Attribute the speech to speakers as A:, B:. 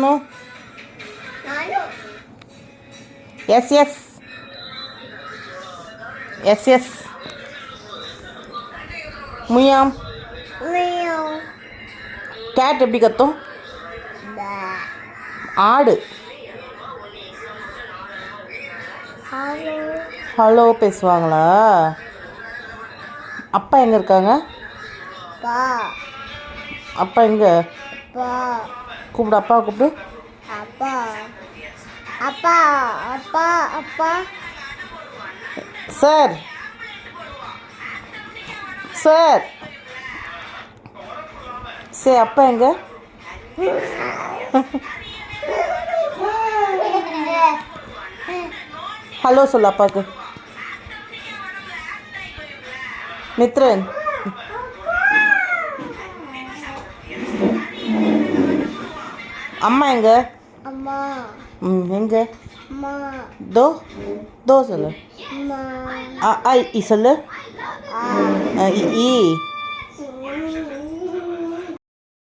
A: No yes yes yes yes முயாம் cat எப்படி கத்தும்? ஆடு ஹலோ பேசுவாங்களா? அப்பா எங்கே இருக்காங்க? அப்பா எங்கே? கூப்பிடு, அப்பா கூப்பிடு.
B: அப்பா அப்பா அப்பா அப்பா
A: சார் சார் சரி, அப்பா எங்க? ஹலோ சொல்லு அப்பாவுக்கு. மித்ரன் அம்மா எங்க?
B: அம்மா
A: எங்க?
B: அம்மா
A: தோ தோ சொல்லு.
B: அம்மா
A: ஐ சொல்லு. இ